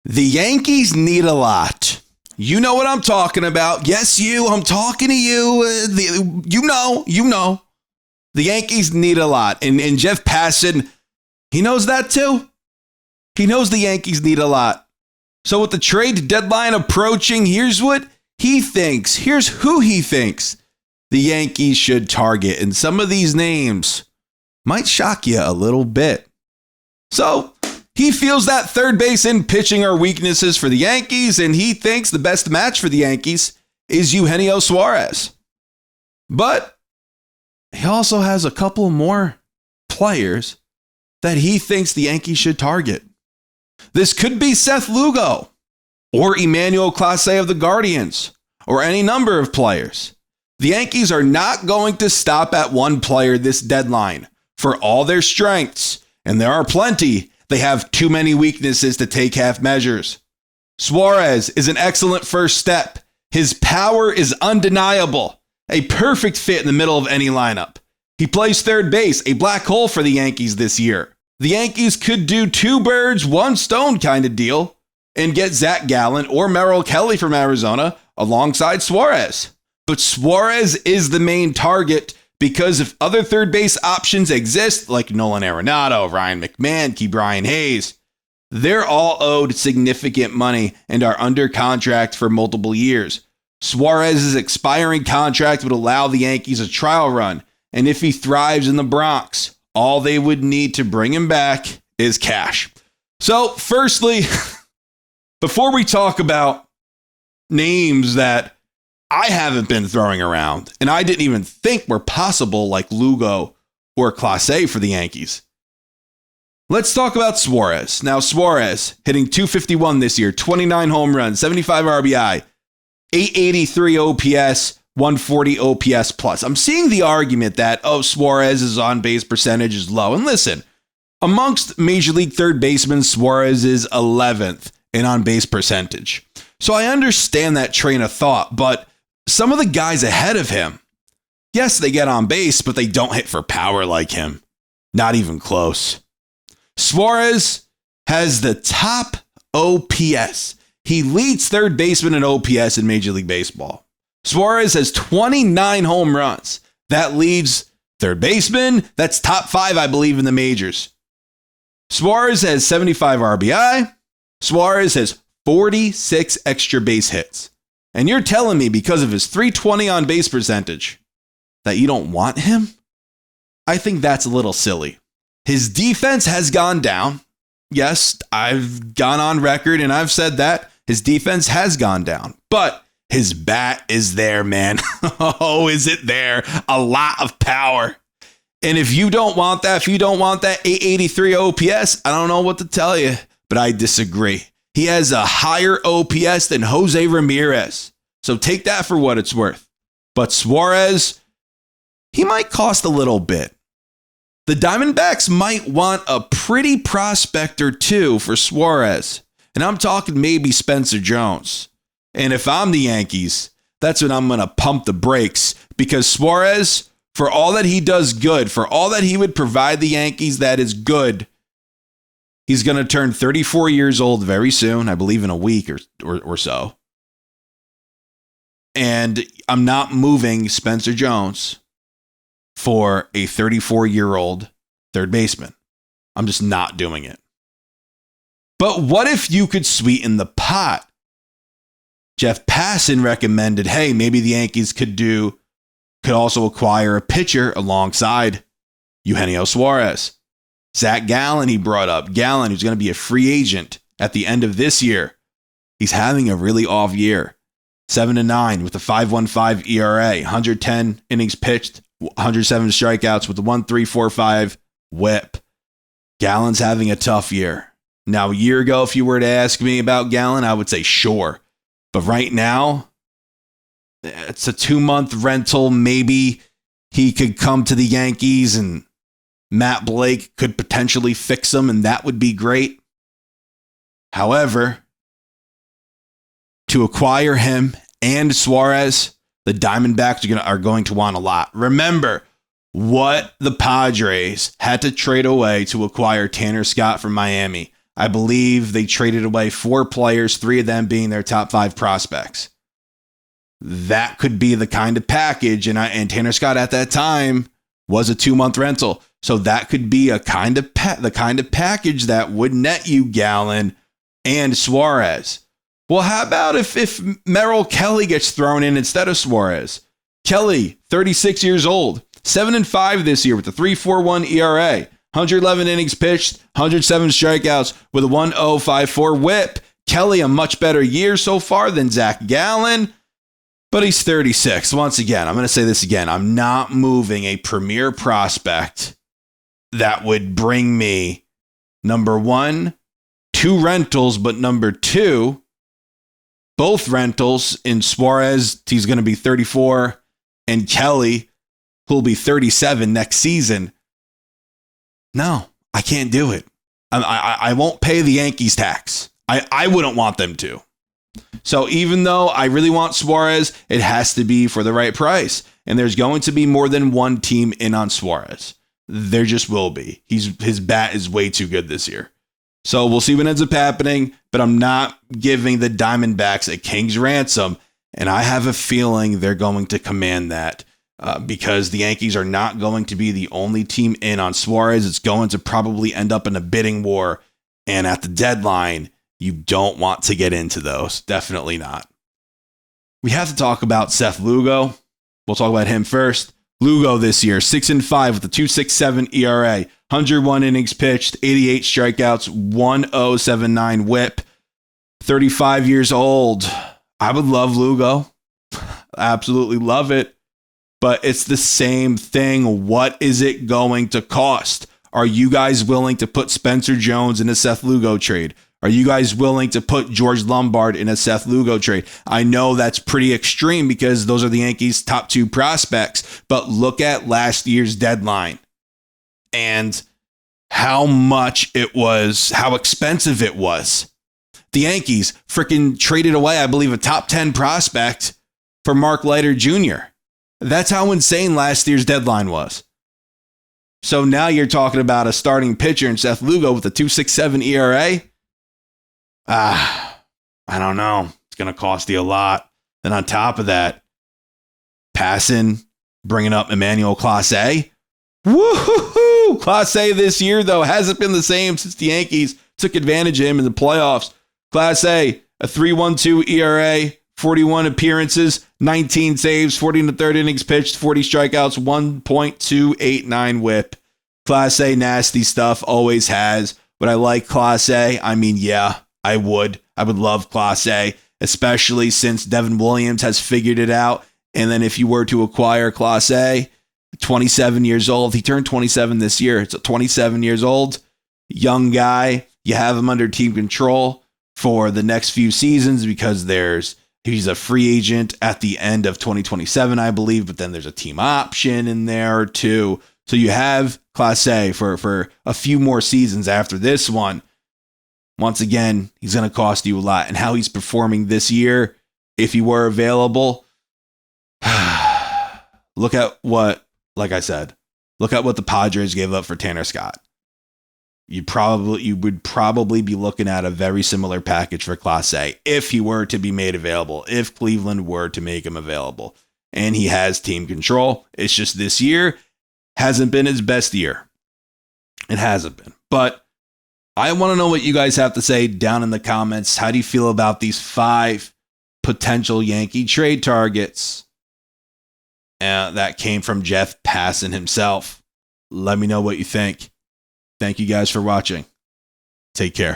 The Yankees need a lot. You know what I'm talking about. Yes, I'm talking to you. You know. The Yankees need a lot. And Jeff Passan, he knows that too. He knows the Yankees need a lot. So with the trade deadline approaching, here's what he thinks. Here's who he thinks the Yankees should target. And some of these names might shock you a little bit. So he feels that third base and pitching are weaknesses for the Yankees, and he thinks the best match for the Yankees is Eugenio Suarez. But he also has a couple more players that he thinks the Yankees should target. This could be Seth Lugo or Emmanuel Clase of the Guardians or any number of players. The Yankees are not going to stop at one player this deadline. For all their strengths, and there are plenty, they have too many weaknesses to take half measures. Suarez is an excellent first step. His power is undeniable. A perfect fit in the middle of any lineup. He plays third base, a black hole for the Yankees this year. The Yankees could do two birds, one stone kind of deal and get Zach Gallen or Merrill Kelly from Arizona alongside Suarez. But Suarez is the main target because if other third base options exist, like Nolan Arenado, Ryan McMahon, Ke'Bryan Hayes, they're all owed significant money and are under contract for multiple years. Suarez's expiring contract would allow the Yankees a trial run, and if he thrives in the Bronx, all they would need to bring him back is cash. So, firstly, before we talk about names that I haven't been throwing around, and I didn't even think were possible, like Lugo or Clase for the Yankees, let's talk about Suarez. Now, Suarez hitting .251 this year, 29 home runs, 75 RBI, 883 OPS, 140 OPS plus. I'm seeing the argument that, Suarez's on-base percentage is low. And listen, amongst Major League third basemen, Suarez is 11th in on-base percentage. So I understand that train of thought, but some of the guys ahead of him, yes, they get on base, but they don't hit for power like him. Not even close. Suarez has the top OPS. He leads third baseman in OPS in Major League Baseball. Suarez has 29 home runs. That leads third baseman. That's top 5, I believe, in the majors. Suarez has 75 RBI. Suarez has 46 extra base hits. And you're telling me because of his .320 on base percentage that you don't want him? I think that's a little silly. His defense has gone down. Yes, I've gone on record and I've said that. His defense has gone down. But his bat is there, man. Oh, is it there? A lot of power. And if you don't want that, 883 OPS, I don't know what to tell you, but I disagree. He has a higher OPS than Jose Ramirez. So take that for what it's worth. But Suarez, he might cost a little bit. The Diamondbacks might want a pretty prospect or two for Suarez. And I'm talking maybe Spencer Jones. And if I'm the Yankees, that's when I'm going to pump the brakes. Because Suarez, for all that he does good, for all that he would provide the Yankees that is good, he's going to turn 34 years old very soon, I believe in a week or so. And I'm not moving Spencer Jones for a 34-year-old third baseman. I'm just not doing it. But what if you could sweeten the pot? Jeff Passan recommended, hey, maybe the Yankees could also acquire a pitcher alongside Eugenio Suarez. Zach Gallen, he brought up. Gallen, who's going to be a free agent at the end of this year. He's having a really off year. 7-9 with a 5.15 ERA, 110 innings pitched, 107 strikeouts with a 1.345 whip. Gallen's having a tough year. Now, a year ago, if you were to ask me about Gallen, I would say sure. But right now, it's a 2-month rental. Maybe he could come to the Yankees and Matt Blake could potentially fix him, and that would be great. However, to acquire him and Suarez, the Diamondbacks are going to want a lot. Remember what the Padres had to trade away to acquire Tanner Scott from Miami. I believe they traded away 4 players, 3 of them being their top 5 prospects. That could be the kind of package, and Tanner Scott at that time was a 2-month rental. So that could be the kind of package that would net you Gallen and Suarez. Well, how about if Merrill Kelly gets thrown in instead of Suarez? Kelly, 36 years old, 7-5 this year with a 3.41 ERA, 111 innings pitched, 107 strikeouts with a 1.054 WHIP. Kelly, a much better year so far than Zach Gallen, but he's 36. Once again, I'm going to say this again. I'm not moving a premier prospect that would bring me, number 1, 2 rentals, but number 2, both rentals in Suarez, he's going to be 34, and Kelly, who'll be 37 next season. No, I can't do it. I won't pay the Yankees tax. I wouldn't want them to. So even though I really want Suarez, it has to be for the right price. And there's going to be more than one team in on Suarez. There just will be. His bat is way too good this year. So we'll see what ends up happening, but I'm not giving the Diamondbacks a king's ransom, and I have a feeling they're going to command that because the Yankees are not going to be the only team in on Suarez. It's going to probably end up in a bidding war, and at the deadline, you don't want to get into those. Definitely not. We have to talk about Seth Lugo. We'll talk about him first. Lugo this year, 6-5 with a 2.67 ERA, 101 innings pitched, 88 strikeouts, 1.079 WHIP, 35 years old. I would love Lugo. Absolutely love it. But it's the same thing. What is it going to cost? Are you guys willing to put Spencer Jones in a Seth Lugo trade? Are you guys willing to put George Lombard in a Seth Lugo trade? I know that's pretty extreme because those are the Yankees' top 2 prospects, but look at last year's deadline and how much it was, how expensive it was. The Yankees freaking traded away, I believe, a top 10 prospect for Mark Leiter Jr. That's how insane last year's deadline was. So now you're talking about a starting pitcher in Seth Lugo with a 2.67 ERA. I don't know. It's going to cost you a lot. Then on top of that, Passan bringing up Emmanuel Clase. Woo-hoo-hoo! Clase this year, though, hasn't been the same since the Yankees took advantage of him in the playoffs. Clase, a 3.12 ERA, 41 appearances, 19 saves, 40 1/3 innings pitched, 40 strikeouts, 1.289 WHIP. Clase, nasty stuff, always has. Would I like Clase? I mean, yeah. I would love Clase, especially since Devin Williams has figured it out. And then if you were to acquire Clase, 27 years old, he turned 27 this year. It's 27 years old, young guy. You have him under team control for the next few seasons because he's a free agent at the end of 2027, I believe. But then there's a team option in there too. So you have Clase for a few more seasons after this one. Once again, he's going to cost you a lot. And how he's performing this year, if he were available, look at what the Padres gave up for Tanner Scott. You would probably be looking at a very similar package for Clase if he were to be made available, if Cleveland were to make him available. And he has team control. It's just this year hasn't been his best year. It hasn't been. But I want to know what you guys have to say down in the comments. How do you feel about these 5 potential Yankee trade targets that came from Jeff Passan himself? Let me know what you think. Thank you guys for watching. Take care.